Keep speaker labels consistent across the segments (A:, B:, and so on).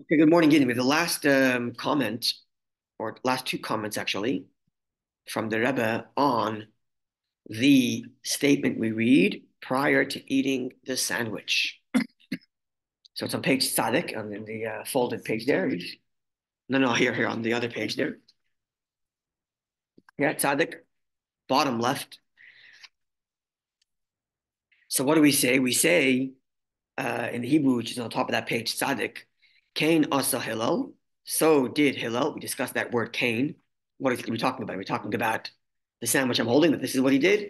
A: Okay, good morning, Gideon. We have the last comment, or last two comments actually, from the Rebbe on the statement we read prior to eating the sandwich. So it's on page Tzaddik, on the folded page there. No, here on the other page there. Yeah, Tzaddik, bottom left. So what do we say? We say in the Hebrew, which is on top of that page, Tzaddik, Cain asa Hillel. So did Hillel. We discussed that word Cain. What are we talking about? Are we talking about the sandwich I'm holding, that this is what he did?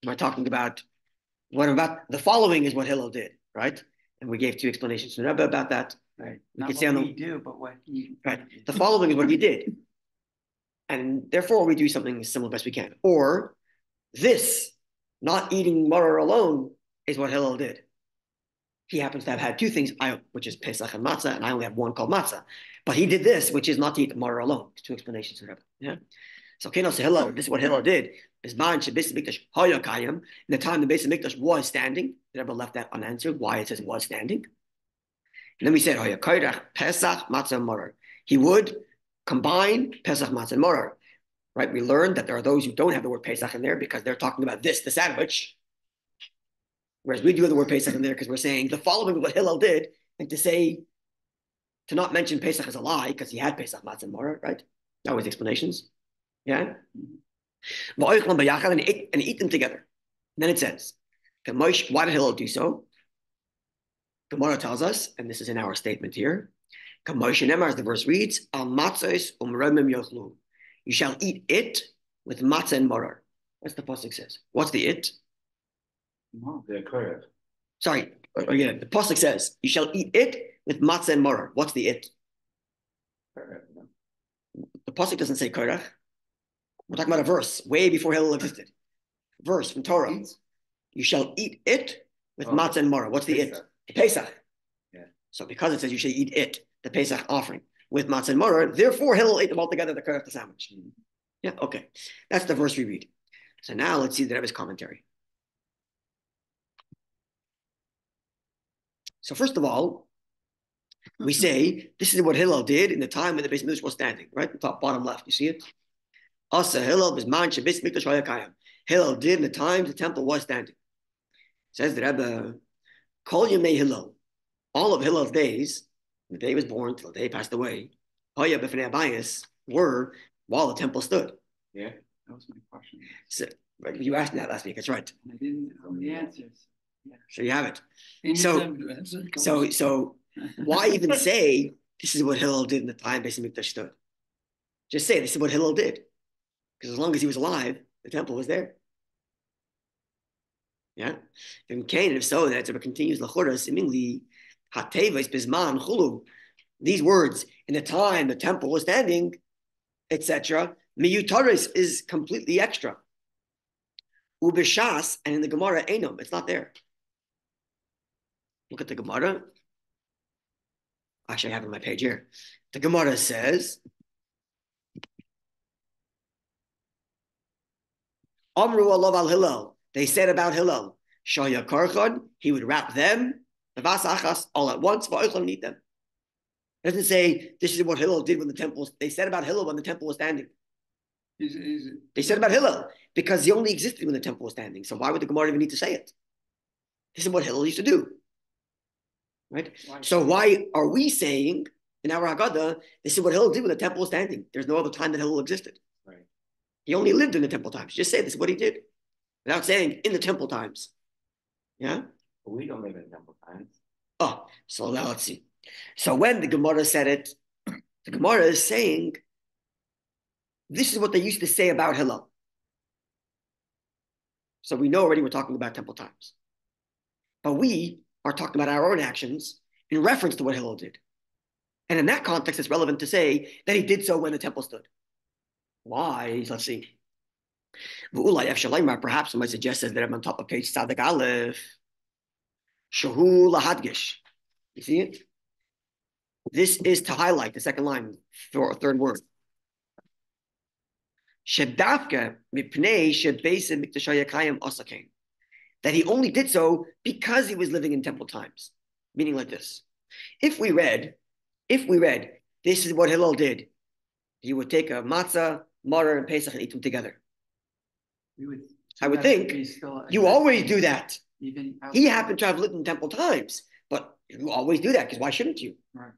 A: Am I talking about what about the following is what Hillel did, right? And we gave two explanations to the Rebbe about that.
B: Right.
A: We
B: Not
A: could say
B: what
A: on
B: we do, but what he
A: right. The following is what he did. And therefore we do something similar best we can. Or this, not eating maror alone, is what Hillel did. He happens to have had two things, which is Pesach and matzah, and I only have one called matzah. But he did this, which is not to eat the maror alone. There's two explanations to Rebbe. Yeah. So Kenos Hillel, this is what Hillel did. In the time the Beis Hamikdash was standing, the Rebbe left that unanswered. Why it says was standing. And then we said Pesach matzah maror. He would combine Pesach matzah and maror. Right? We learned that there are those who don't have the word Pesach in there because they're talking about this, the sandwich. Whereas we do have the word Pesach in there because we're saying the following of what Hillel did, and to not mention Pesach as a lie because he had Pesach matzah and maror, right? That was the explanations. Yeah. And eat them together. And then it says, why did Hillel do so? Gemara tells us, and this is in our statement here, as the verse reads, Al matzos yochlu. You shall eat it with matzah and maror. That's the pasuk says. What's the it?
B: no, they're correct.
A: Sorry, again, the pasuk says, you shall eat it with matzah and maror. What's the it?
B: Correct.
A: The pasuk doesn't say korach. We're talking about a verse way before Hillel existed. Verse from Torah. You shall eat it with matzah and maror. What's the Pesach. It? Pesach.
B: Yeah.
A: So because it says you should eat it, the Pesach offering, with matzah and maror, therefore Hillel ate them all together, the korach, the sandwich. Yeah, okay. That's the verse we read. So now let's see the Rebbe's commentary. So first of all, we say this is what Hillel did in the time when the Beis Mikdash was standing, right? The top bottom left. You see it? Asa Hillel bisman shebeis Mikdash hayakayim. Hillel did in the time the temple was standing. Says the Rebbe, Kol Yemei Hillel, all of Hillel's days, the day he was born till the day he passed away, Hoya b'fnei Abayis, were while the temple stood.
B: Yeah, that was my question.
A: So, right, you asked me that last week. That's right.
B: I didn't know the answers. Yeah.
A: So you have it. So why even say this is what Hillel did in the time Beis Hamikdash stood? Just say this is what Hillel did, because as long as he was alive, the temple was there. Yeah. If so, that it continues lachora seemingly hatevos bisman chulu. These words in the time the temple was standing, etc. Miyutaris is completely extra. Ubishas, and in the Gemara Einom, it's not there. Look at the Gemara. Actually, I have it on my page here. The Gemara says, Amru alav al Hillel. They said about Hillel, Shaya Karchon, he would wrap them, the vas achas, all at once, and eat them. It doesn't say this is what Hillel did when the temple. They said about Hillel when the temple was standing. They said about Hillel because he only existed when the temple was standing. So why would the Gemara even need to say it? This is what Hillel used to do, right? So why are we saying in our Haggadah this is what Hillel did when the temple was standing? There's no other time that Hillel existed.
B: Right.
A: He only lived in the temple times. Just say this is what he did, without saying in the temple times. Yeah.
B: But we don't live in temple times.
A: Oh, so now let's see. So when the Gemara said it, the Gemara is saying, this is what they used to say about Hillel. So we know already we're talking about temple times. But we are talking about our own actions in reference to what Hillel did. And in that context, it's relevant to say that he did so when the temple stood. Why? Let's see. Perhaps somebody suggests that I'm on top of page Tzadik Aleph. Shahu lahadgish. You see it? This is to highlight the second line for a third word. That he only did so because he was living in temple times. Meaning like this. If we read If we read, this is what Hillel did, he would take a matzah, maror, and Pesach and eat them together. I would think you always do that. He happened to have lived in temple times, but you always do that because why shouldn't you?
B: Right.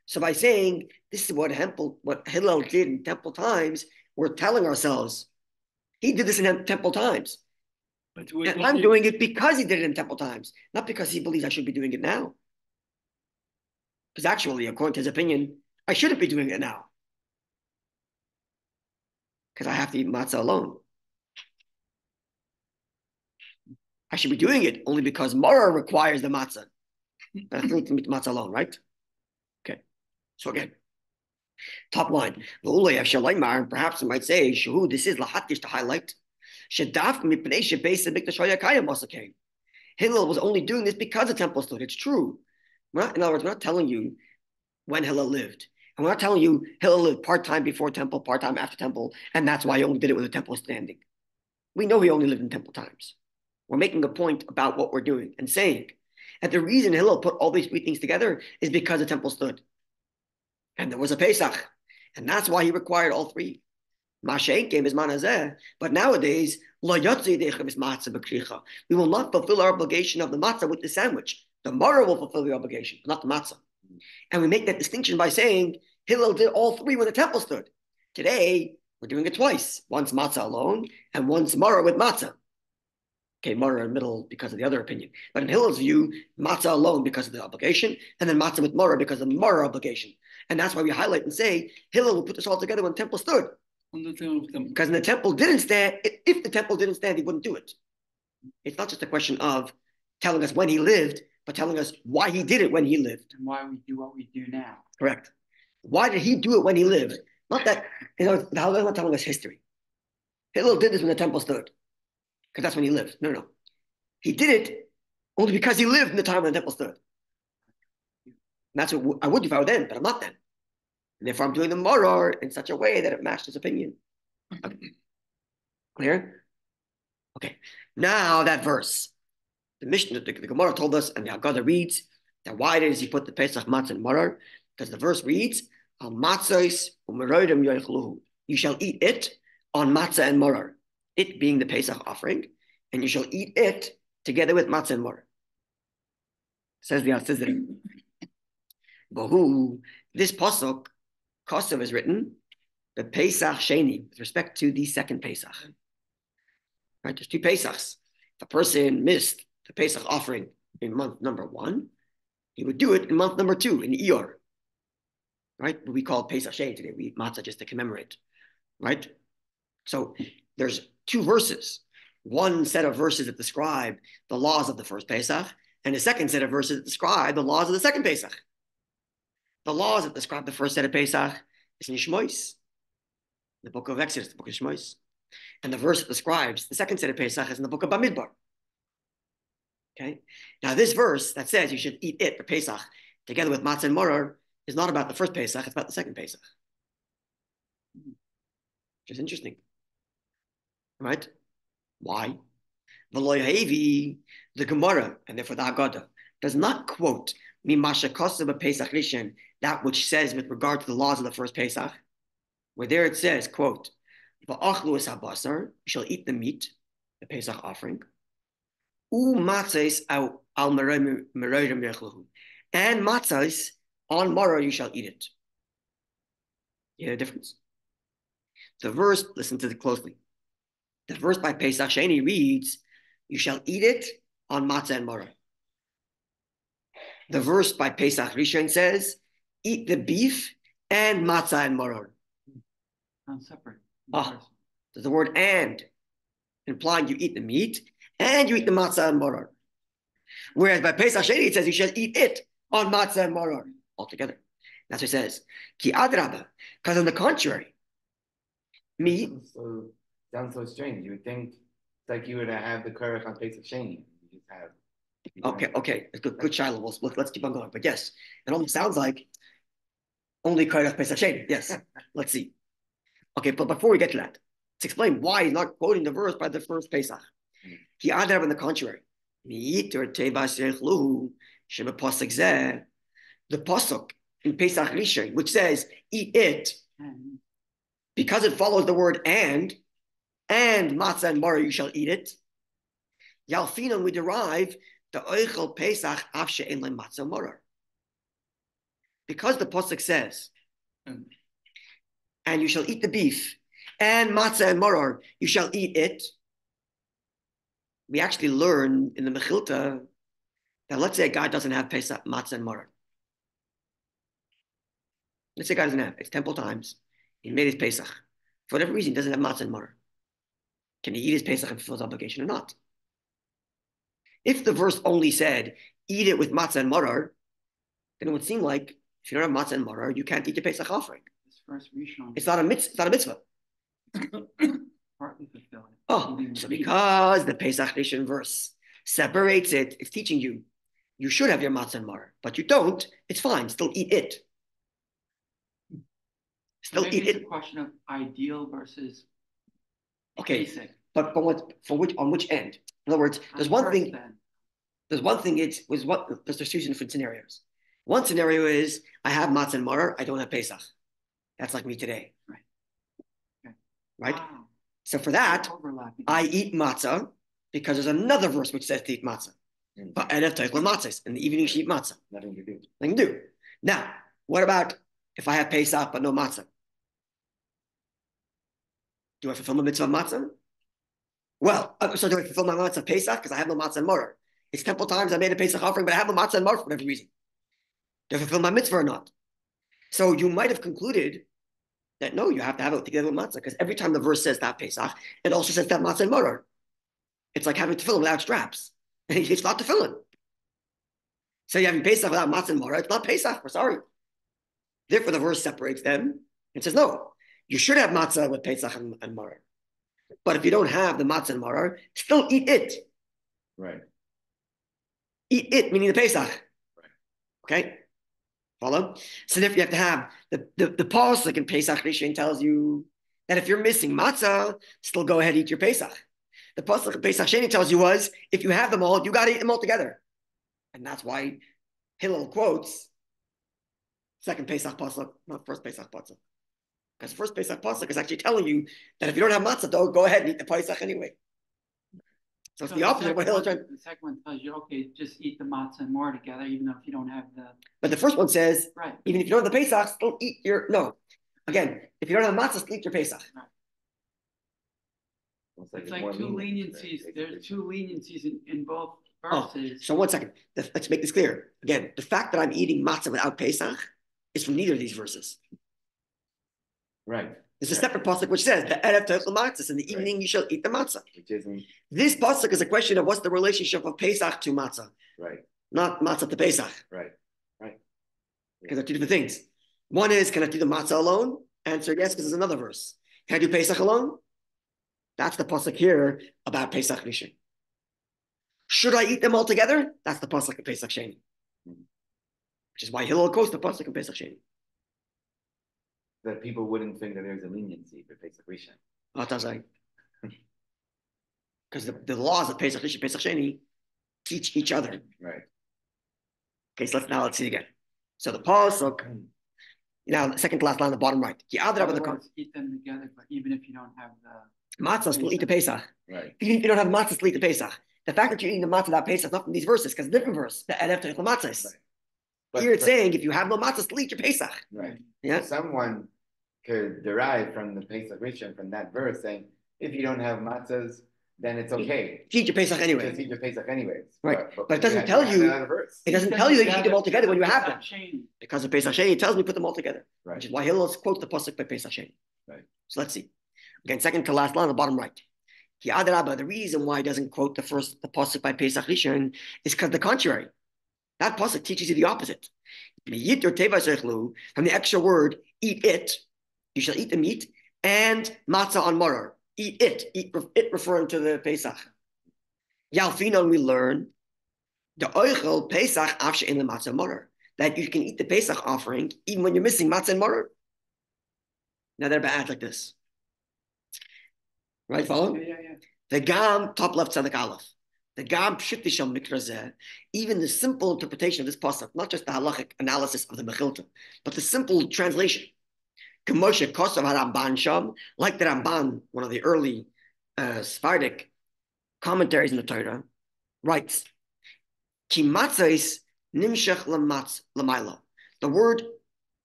A: So by saying this is what Hillel did in temple times, we're telling ourselves he did this in temple times. And I'm doing it because he did it in temple times, not because he believes I should be doing it now. Because actually, according to his opinion, I shouldn't be doing it now. Because I have to eat matzah alone. I should be doing it only because maror requires the matzah. I have to eat matzah alone, right? Okay. So again, top line. Perhaps I might say, Shahu, this is lahatish to highlight. Hillel was only doing this because the temple stood. It's true. In other words, we're not telling you when Hillel lived. And we're not telling you Hillel lived part-time before temple, part-time after temple, and that's why he only did it when the temple was standing. We know he only lived in temple times. We're making a point about what we're doing and saying. And the reason Hillel put all these three things together is because the temple stood. And there was a Pesach. And that's why he required all three. But nowadays, we will not fulfill our obligation of the matzah with the sandwich. The maror will fulfill the obligation, not the matzah. And we make that distinction by saying Hillel did all three when the temple stood. Today, we're doing it twice. Once matzah alone, and once maror with matzah. Okay, maror in the middle because of the other opinion. But in Hillel's view, matzah alone because of the obligation, and then matzah with maror because of the maror obligation. And that's why we highlight and say Hillel will put this all together when the temple stood. Because the temple didn't stand, if the temple didn't stand, he wouldn't do it. It's not just a question of telling us when he lived, but telling us why he did it when he lived.
B: And why we do what we do now.
A: Correct. Why did he do it when he lived? Not that, the Haggadah is not telling us history. Hillel did this when the temple stood, because that's when he lived. No. He did it only because he lived in the time when the temple stood. And that's what I would do if I were then, but I'm not then. And therefore, I'm doing the maror in such a way that it matched his opinion. Okay. Clear? Okay. Now that verse, the Mishnah, the Gemara told us, and the Haggadah reads that why does he put the Pesach matzah in maror? Because the verse reads, "Al matzos u'merodim yochluhu." You shall eat it on matzah and maror. It being the Pesach offering, and you shall eat it together with matzah and maror. Says there. Bahu, this pasuk. Kosev is written, the Pesach Sheni, with respect to the second Pesach. Right, there's two Pesachs. If a person missed the Pesach offering in month number 1, he would do it in month number 2, in Iyar. Right, we call it Pesach Sheni today. We eat matzah just to commemorate. Right, so there's two verses. One set of verses that describe the laws of the first Pesach, and a second set of verses that describe the laws of the second Pesach. The laws that describe the first set of Pesach is in Shmois, the book of Exodus, the book of Shmois. And the verse that describes the second set of Pesach is in the book of Bamidbar. Okay? Now this verse that says you should eat it, the Pesach, together with matzah and maror, is not about the first Pesach, it's about the second Pesach. Which is interesting. Right? Why? The Gemara, and therefore the Haggadah, does not quote that which says with regard to the laws of the first Pesach, where there it says, quote, you shall eat the meat, the Pesach offering, and matzahs on maror you shall eat it. You hear the difference? The verse, listen to it closely. The verse by Pesach Sheni reads, you shall eat it on matzah and maror. The verse by Pesach Rishon says, eat the beef and matzah and maror.
B: Not separate.
A: There's the word and, implying you eat the meat and you eat the matzah and maror. Whereas by Pesach Sheni it says you shall eat it on matzah and maror altogether. That's what it says. Ki adrabah, because on the contrary, meat.
B: Sounds so strange. You would think it's like you would have the curve on Pesach Sheni. You just have.
A: Okay, good Shiloh. Let's keep on going. But yes, it almost sounds like only Kairach Pesach Sheni. Yes, let's see. Okay, but before we get to that, let's explain why he's not quoting the verse by the first Pesach. He added on the contrary. The pasuk in Pesach Rishon, which says, eat it, because it follows the word and matzah and maror, you shall eat it. Yalfinon, we derive the oichel Pesach af she'en le matzah maror. Because the pasuk says, and you shall eat the beef, and matzah and maror, you shall eat it. We actually learn in the Mechilta that let's say a guy doesn't have Pesach, matzah and maror. Let's say a guy doesn't have, it's temple times. He made his Pesach. For whatever reason, he doesn't have matzah and maror. Can he eat his Pesach and fulfill his obligation or not? If the verse only said, eat it with matzah and maror, then it would seem like if you don't have matzah and maror, you can't eat your Pesach offering. It's not a mitzvah. Oh, so because the Pesach Rishon verse separates it, it's teaching you, you should have your matzah and maror, but you don't, it's fine, still eat it. Still eat it.
C: It's a question of ideal versus
A: basic. But on which end? In other words, there's one thing there's two different scenarios. One scenario is I have matzah and maror, I don't have Pesach. That's like me today.
C: Right. Okay.
A: Right?
C: Wow.
A: So for that, I eat matzah because there's another verse which says to eat matzah. But matzahs. In the evening, you should eat matzah. Nothing to do. Now, what about if I have Pesach but no matzah? Do I fulfill the mitzvah of matzah? Well, so do I fulfill my matzah Pesach because I have no matzah and maror? It's temple times. I made a Pesach offering, but I have no matzah and maror for whatever reason. Do I fulfill my mitzvah or not? So you might have concluded that no, you have to have it together with matzah because every time the verse says that Pesach, it also says that matzah and maror. It's like having tefillin without straps. It's not tefillin. So you're having Pesach without matzah and maror. It's not Pesach. We're sorry. Therefore, the verse separates them and says, no, you should have matzah with Pesach and maror. But if you don't have the matzah and maror, still eat it.
B: Right.
A: Eat it, meaning the Pesach.
B: Right.
A: Okay? Follow? So therefore you have to have the pasuk in Pesach Rishon tells you that if you're missing matzah, still go ahead and eat your Pesach. The pasuk in Pesach Sheni tells you was, if you have them all, you got to eat them all together. And that's why Hillel quotes second Pesach pasuk, not first Pesach pasuk. Because first Pesach pasuk is actually telling you that if you don't have matzah, though, go ahead and eat the Pesach anyway. So it's the opposite of what Hillel tried.
C: The second one tells you, okay, just eat the matzah and maror together, even though if you don't have the.
A: But the first one says,
C: right,
A: even if you don't have the Pesach, still eat your, no. Again, if you don't have matzah, still eat your Pesach.
C: Right. It's like two leniencies. There's two leniencies in both verses.
A: So 1 second. Let's make this clear. Again, the fact that I'm eating matzah without Pesach is from neither of these verses.
B: Right.
A: There's a separate pasuk which says the erev tochel matzahs, in the evening you shall eat the matzah. This pasuk is a question of what's the relationship of Pesach to matzah.
B: Right.
A: Not matzah to Pesach.
B: Right. Right.
A: Because they're two different things. One is, can I do the matzah alone? Answer yes, because there's another verse. Can I do Pesach alone? That's the pasuk here about Pesach Rishon. Should I eat them all together? That's the pasuk of Pesach Sheni. Which is why Hillel quotes the pasuk of Pesach Sheni.
B: That people wouldn't think that there's a leniency for Pesach Rishon.
A: Because the laws of Pesach Rishon, Pesach Sheni teach each other.
B: Right.
A: Okay, so let's see again. So the pasuk, now the second to last line on the bottom right.
C: Eat them together, but even if you don't have the
A: matzah, still eat the Pesach.
B: Right.
A: Even if you don't have matzah, still eat the Pesach. The fact that you're eating the matzah without Pesach is not from these verses, because it's a different verse. The erev tochel matzahs. Here it's saying if you have no matzah, still eat your Pesach.
B: Right.
A: Yeah.
B: Someone could derive from the Pesach Rishon, from that verse, saying if you don't have matzahs, then it's okay.
A: Eat your Pesach anyway.
B: Just eat your Pesach anyways.
A: Right. But it doesn't tell you. It doesn't tell you that you eat them all together when you have them. Because of Pesach Sheni, it tells me put them all together.
B: Right.
A: Which is why Hillel quotes the pasuk by Pesach Sheni.
B: Right.
A: So let's see. Again, second to last line on the bottom right. The reason why he doesn't quote the pasuk by Pesach Rishon is because the contrary. That pasuk teaches you the opposite. From the extra word, eat it, you shall eat the meat, and matzah on maror. Eat it referring to the Pesach. Yalfinon, we learn the oichel Pesach afshe in the matzah maror, that you can eat the Pesach offering even when you're missing matzah and maror. Now they're bad like this. Right, follow?
C: Yeah.
A: The gam, top left tzedek aleph. The Gam Pshitisham Mikrazeh, even the simple interpretation of this pasuk, not just the halachic analysis of the Mechilta, but the simple translation. K'moshe Kosav HaRamban Sham, like the Ramban, one of the early Sephardic commentaries in the Torah, writes, Ki matzos nimshach lamayla. The word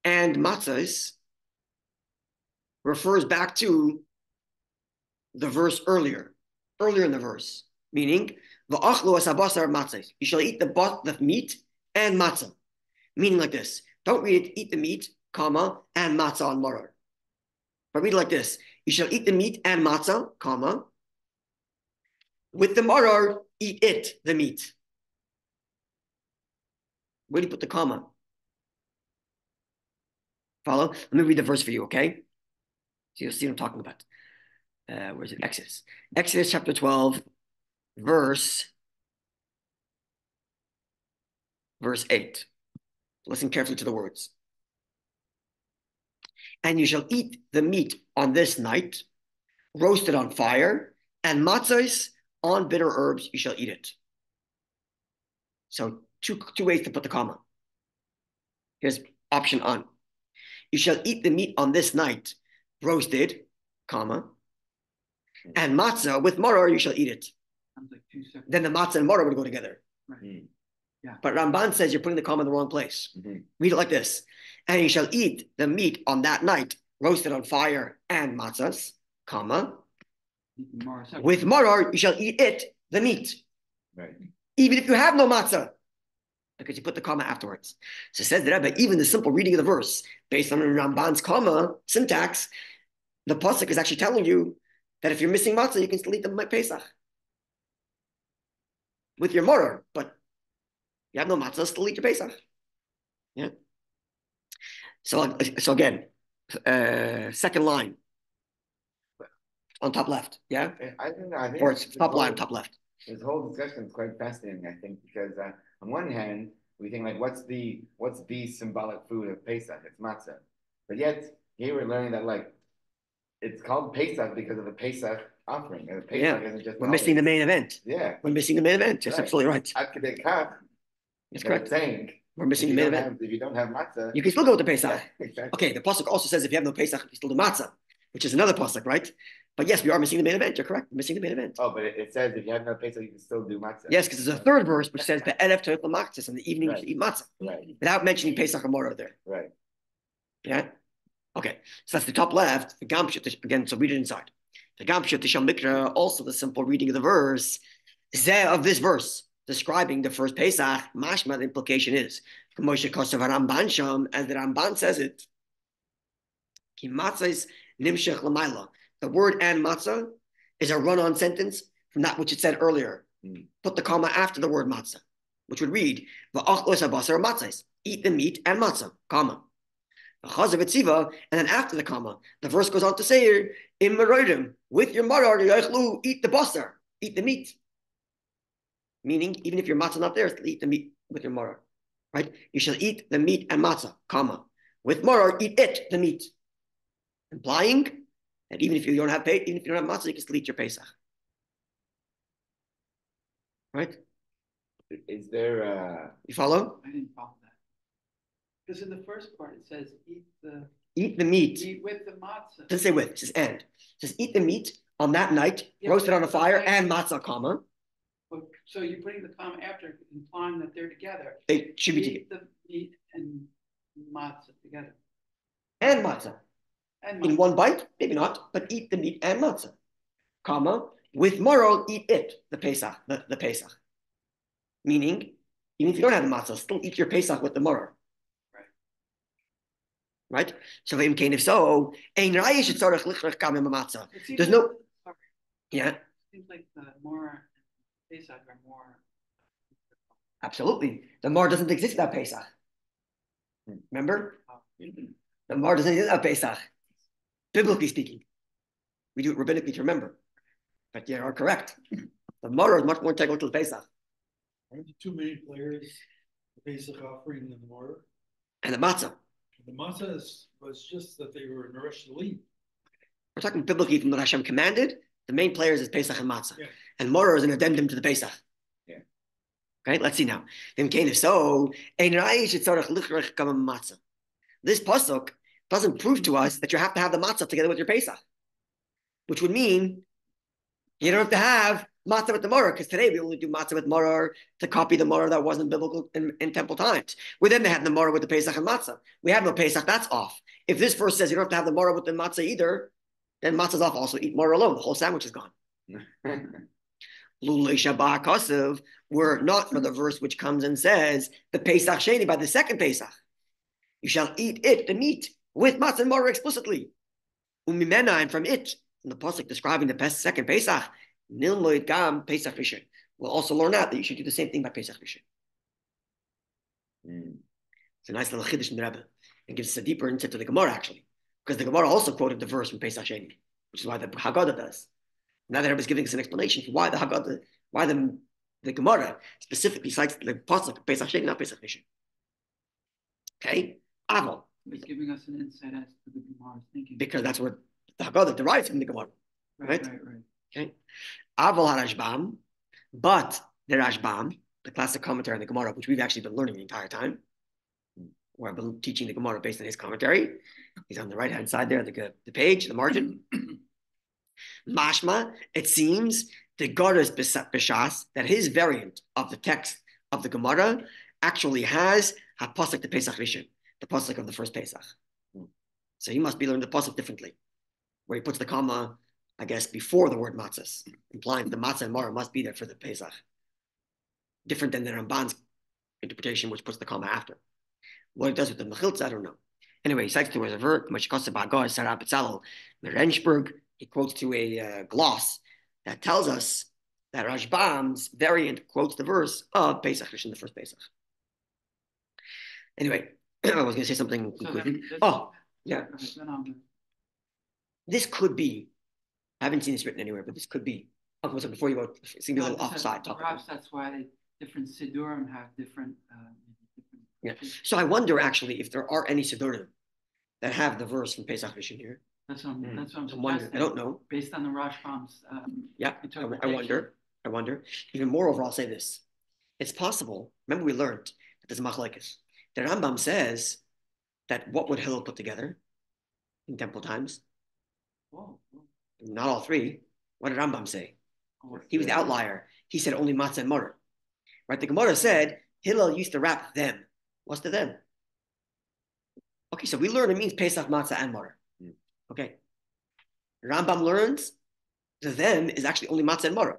A: and matzos refers back to the verse earlier in the verse, meaning v'achlu asabasar matzos. You shall eat the meat and matzah, meaning like this. Don't read it, eat the meat, comma, and matzah on maror. But read it like this. You shall eat the meat and matzah, comma, with the maror, eat it, the meat. Where do you put the comma? Follow? Let me read the verse for you, okay? So you'll see what I'm talking about. Where is it? Exodus. Exodus chapter 12, verse 8. Listen carefully to the words. And you shall eat the meat on this night, roasted on fire, and matzos on bitter herbs, you shall eat it. So two ways to put the comma. Here's option on. You shall eat the meat on this night, roasted, comma, and matzah with maror, you shall eat it.
C: Like
A: then the matzah and maror would go together.
C: Right. Yeah.
A: But Ramban says you're putting the comma in the wrong place.
B: Mm-hmm.
A: Read it like this. And you shall eat the meat on that night, roasted on fire and matzahs, comma, with maror, you shall eat it, the meat.
B: Right.
A: Even if you have no matzah, because you put the comma afterwards. So says the Rebbe, even the simple reading of the verse, based on Ramban's comma syntax, the pasuk is actually telling you that if you're missing matzah, you can still eat the Pesach with your maror, but you have no matzah, still eat your Pesach. Yeah. So again, second line on top left. Yeah.
B: I don't know. I think
A: or it's top line, top left.
B: This whole discussion is quite fascinating, I think, because on one hand, we think like, what's the symbolic food of Pesach? It's matzah. But yet, here we're learning that like, it's called Pesach because of the Pesach offering. And the Pesach isn't just
A: we're missing the main event.
B: Yeah.
A: We're missing the main event. That's absolutely right.
B: That's
A: correct.
B: Saying,
A: we're missing the main event.
B: If you don't have matzah,
A: you can still go with the Pesach.
B: Yeah, exactly.
A: Okay, the pasuk also says if you have no Pesach, you still do matzah, which is another pasuk, right? But yes, we are missing the main event. You're correct. We're missing the main event.
B: Oh, but it says if you have no Pesach, you can still do matzah.
A: Yes, because there's a third verse which says be'erev to'el matzah, in the evening you should eat matzah, without mentioning Pesach or Morah there.
B: Right.
A: Yeah. Okay, so that's the top left. The Gam again. So read it inside. The Gam Tisham Mikra, also the simple reading of the verse, of this verse describing the first Pesach. Mashma, the implication is as the Ramban says it. Ki matzahs nimshech l'mayla. The word and matzah is a run-on sentence from that which it said earlier. Put the comma after the word matzah, which would read v'achlos habasar matzahs. Eat the meat and matzah, comma. And then after the comma, the verse goes on to say, "In merodim, with your maror, eat the basar, eat the meat." Meaning, even if your matzah not there, still eat the meat with your maror, right? You shall eat the meat and matzah, comma. With maror, eat it, the meat, implying that even if you don't have matzah, you can still eat your Pesach, right?
B: Is there
A: you follow?
C: I didn't follow that. Because in the first part it says eat
A: the meat.
C: Eat with the matzah.
A: It doesn't say with, it says and. It says eat the meat on that night, roasted on a fire, and matzah, comma.
C: So you're putting the comma after, implying that they're together.
A: They should be together.
C: Eat the meat and matzah together.
A: And matzah. In one bite, maybe not, but eat the meat and matzah, comma. With maror, eat it, the Pesach, the Pesach. Meaning, even if you don't have the matzah, still eat your Pesach with the maror. Right? So if so, there's no. Yeah.
C: It seems like the more Pesach are more.
A: Absolutely. The mar doesn't exist without Pesach. Remember? The mar doesn't exist without Pesach. Biblically speaking. We do it rabbinically to remember. But you are correct. The mar is much more integral to the Pesach.
D: Aren't the two main players the Pesach offering and the mar?
A: And the matzah.
D: The matzah was just that they were in a rush to leave.
A: We're talking biblically from what Hashem commanded. The main players is Pesach and matzah.
D: Yeah.
A: And maror is an addendum to the Pesach. Okay, let's see now. If so, this pasuk doesn't prove to us that you have to have the matzah together with your Pesach, which would mean you don't have to have matzah with the maror, because today we only do matzah with maror to copy the maror that wasn't biblical in temple times. We then had the maror with the Pesach and matzah. We have no Pesach, that's off. If this verse says you don't have to have the maror with the matzah either, then matzah's off. Also eat maror alone. The whole sandwich is gone. Lulei Shabbat Kosev were not for the verse which comes and says the Pesach Sheni by the second Pesach. You shall eat it, the meat, with matzah and maror explicitly. Umimena, and from it, from the pasuk describing the second Pesach, Nilmoid Gam Pesach Rishon. We'll also learn out that you should do the same thing by Pesach Rishon. It's a nice little chiddush in the Rebbe, and gives us a deeper insight to the Gemara actually, because the Gemara also quoted the verse from Pesach Sheni, which is why the Haggadah does. Now the Rebbe is giving us an explanation for why the Haggadah, why the Gemara specifically cites the pasuk Pesach Sheni, not Pesach Rishon. Okay, Aval.
C: He's giving us an insight as to the Gemara's thinking.
A: Because that's where the Haggadah derives from the Gemara. Right? Okay. Aval HaRashbam, but the Rashbam, the classic commentary on the Gemara, which we've actually been learning the entire time, where I've been teaching the Gemara based on his commentary. He's on the right-hand side there, the page, the margin. Mashma, it seems, the Goras Bishas, that his variant of the text of the Gemara actually has HaPasuk the Pesach Rishon, the pasuk of the first Pesach. So he must be learning the pasuk differently, where he puts the comma, I guess, before the word matzahs, implying the matzah and maror must be there for the Pesach. Different than the Ramban's interpretation, which puts the comma after. What it does with the mechiltza, I don't know. Anyway, he cites to as a verb, Merensburg. He quotes to a gloss that tells us that Rashbam's variant quotes the verse of Pesach Rishon, the first Pesach. Anyway, I was going to say something. Yeah. This could be, I haven't seen this written anywhere, but this could be. Okay, so before you go, it's going to be a little offside.
C: Perhaps that's why different Sidurim have different.
A: Yeah. So I wonder actually if there are any Sidurim that have the verse from Pesach Rishon here.
C: That's what I'm suggesting.
A: I don't know.
C: Based on the Rashbam's
A: interpretation. I wonder. Even moreover, I'll say this. It's possible, remember we learned that there's a machlokes. The Rambam says that what would Hillel put together in temple times?
C: Whoa.
A: Not all three. What did Rambam say? He was the outlier. He said only matzah and maror. Right? The Gemara said Hillel used to wrap them. What's the them? Okay, so we learn it means Pesach, matzah, and maror. Okay. Rambam learns the them is actually only matzah and maror.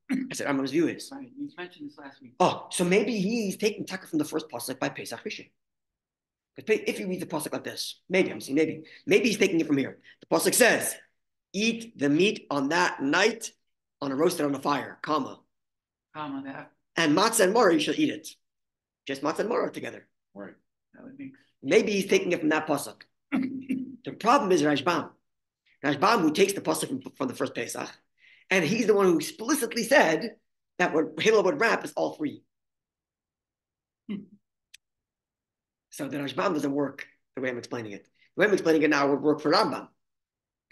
A: I said Rambam's view is.
C: Right, you mentioned this last week.
A: Oh, so maybe he's taking taka from the first pasuk by Pesach Rishon. If you read the pasuk like this, maybe he's taking it from here. The pasuk says, "Eat the meat on that night, on a roasted on a fire, comma
C: that.
A: And matzah and maror, you shall eat it. Just matzah and maror together."
B: Right.
C: That would be.
A: Maybe he's taking it from that pasuk. The problem is Rashbam, who takes the pasuk from the first Pesach, and he's the one who explicitly said that what Hillel would wrap is all three. So the Rashbam doesn't work the way I'm explaining it. The way I'm explaining it now would work for Rambam.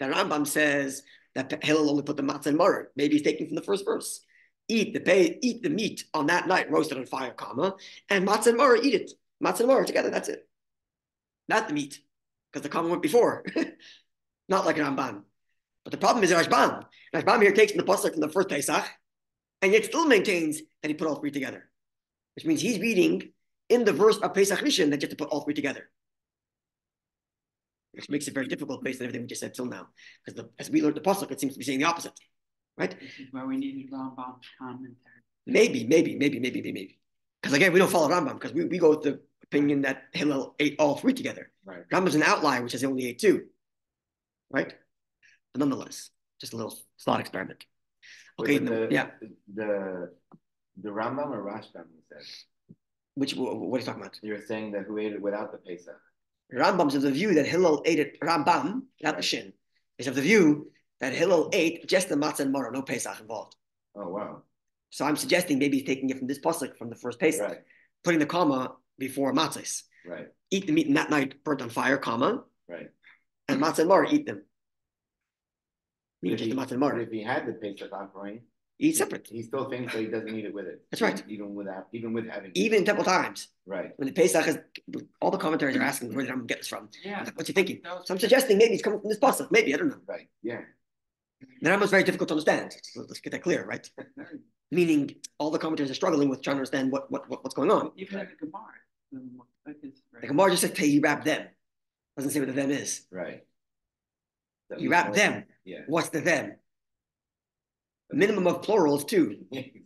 A: The Rambam says that Hillel only put the matzah and maror. Maybe he's taking from the first verse. Eat the meat on that night, roasted on fire, comma, and matzah and maror, eat it. Matzah and maror together, that's it. Not the meat, because the comma went before. Not like Ramban. But the problem is Rashbam. Rashbam here takes from the pasuk from the first Pesach, and yet still maintains that he put all three together. Which means he's reading in the verse of Pesach Rishon that you have to put all three together. Which makes it very difficult based on everything we just said till now. Because as we learned the pasuk, it seems to be saying the opposite. Right?
C: This is where we needed Rambam's commentary.
A: Maybe. Because again, we don't follow Rambam, because we go with the opinion that Hillel ate all three together.
B: Right.
A: Rambam's an outlier, which says he only ate two. Right? But nonetheless, just a little thought experiment. Okay,
B: the Rambam or Rashbam, you said?
A: What are you talking about?
B: You were saying that who ate it without the Pesach.
A: Rambam's of the view that Hillel ate it, Rambam, not the Shin, is of the view that Hillel ate just the matzah and maror, no Pesach involved.
B: Oh, wow.
A: So I'm suggesting maybe he's taking it from this pasuk, from the first Pesach,
B: right.
A: Putting the comma before matzahs.
B: Right.
A: Eat the meat in that night, burnt on fire, comma.
B: Right.
A: And matzah and maror, eat them.
B: If he had the Pesach offering,
A: He eats separate.
B: He still thinks that he doesn't eat it with it.
A: That's right.
B: Even with having.
A: Even in temple times.
B: Right.
A: When the Pesach is, all the commentaries are asking where did I'm get this from.
C: Yeah.
A: What's he thinking? So I'm suggesting maybe it's coming from this pasuk. Maybe, I don't know.
B: Right. Yeah.
A: The Rambam is very difficult to understand. Let's get that clear, right? Meaning all the commentators are struggling with trying to understand what's going on.
C: Even in the Gemara.
A: The Gemara just says he wrapped them. Doesn't say what the them is.
B: Right.
A: You wrap them.
B: Yeah.
A: What's the them? Minimum of plurals too.
B: Exactly.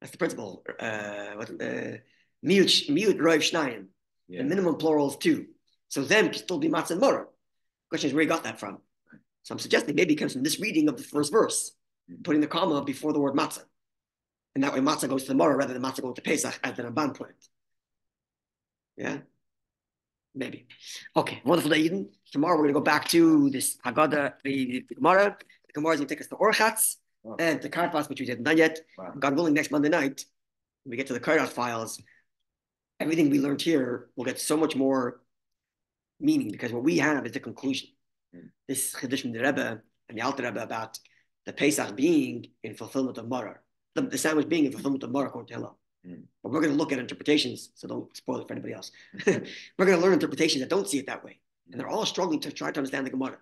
A: That's the principle. Miyut roiv shnayim. The minimum plurals too. So them can still be matzah and morah. Question is where you got that from. So I'm suggesting maybe it comes from this reading of the first verse, putting the comma before the word matzah. And that way matzah goes to the morah rather than matzah going to Pesach as the Ramban put it. Yeah? Maybe. Okay, wonderful day, Eden. Tomorrow we're going to go back to this Haggadah, the Gemara. The Gemara is going to take us to Orchatz and the Karpas, which we didn't done yet.
B: Wow.
A: God willing, next Monday night, when we get to the Karpas files, everything we learned here will get so much more meaning because what we have is the conclusion. This Chiddush from the Rebbe and the Alter Rebbe about the Pesach being in fulfillment of Maror, the sandwich being in fulfillment of Maror according to Hillel. But we're going to look at interpretations, so don't spoil it for anybody else. We're going to learn interpretations that don't see it that way. And they're all struggling to try to understand the Gemara.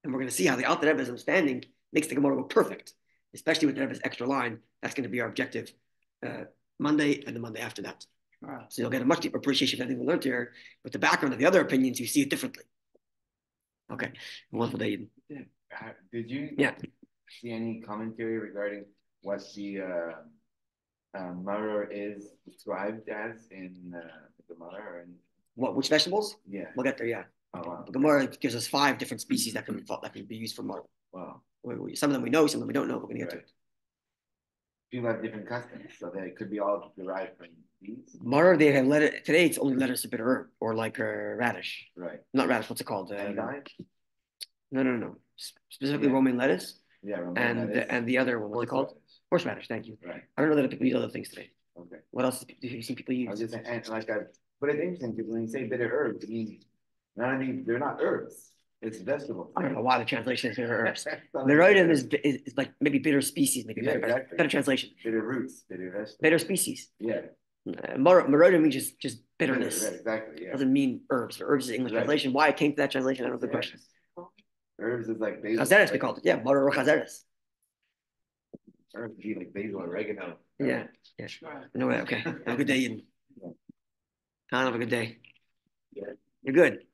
A: And we're going to see how the Alter Rebbe's understanding makes the Gemara go perfect, especially with the Rebbe's extra line. That's going to be our objective Monday and the Monday after that.
C: Wow.
A: So you'll get a much deeper appreciation of everything we learned here. With the background of the other opinions, you see it differently. Okay. Wonderful day, Eden.
B: Did you see any commentary regarding what the maror is described as in the Gemara?
A: Which vegetables?
B: Yeah.
A: We'll get there, yeah.
B: Oh, wow.
A: The Gemara gives us 5 different species that can be used for maror.
B: Wow.
A: Some of them we know, some of them we don't know. We're going to get to it.
B: People have different customs, so they could be all derived from these.
A: Maror, they have letter. Today it's only letters to bitter herb or like radish.
B: Right.
A: Not radish. What's it called? No. Specifically Romaine lettuce.
B: Yeah, Romaine lettuce.
A: And the other one. What's it called? Horseradish. Thank you.
B: Right.
A: I don't know that people use other things today.
B: Okay.
A: What else do you see people use?
B: I was just saying, and but it's interesting because when you say bitter herbs, it means they're not herbs. It's vegetables.
A: I don't know why the translation is bitter herbs. Merodim is like maybe bitter species, maybe better translation.
B: Bitter roots, bitter vegetables.
A: Bitter species.
B: Yeah.
A: Merodim means just bitterness.
B: Bitter, exactly. Yeah.
A: Doesn't mean herbs. Herbs is the English translation. Why it came to that translation, I don't know the question.
B: Herbs is like basil.
A: Chazeres we called it. Yeah, Maror or Chazeres.
B: Herbs be like basil, oregano.
A: Yeah. No way. Okay. Have a good day, Eden. Have a good day.
B: Yeah.
A: You're good.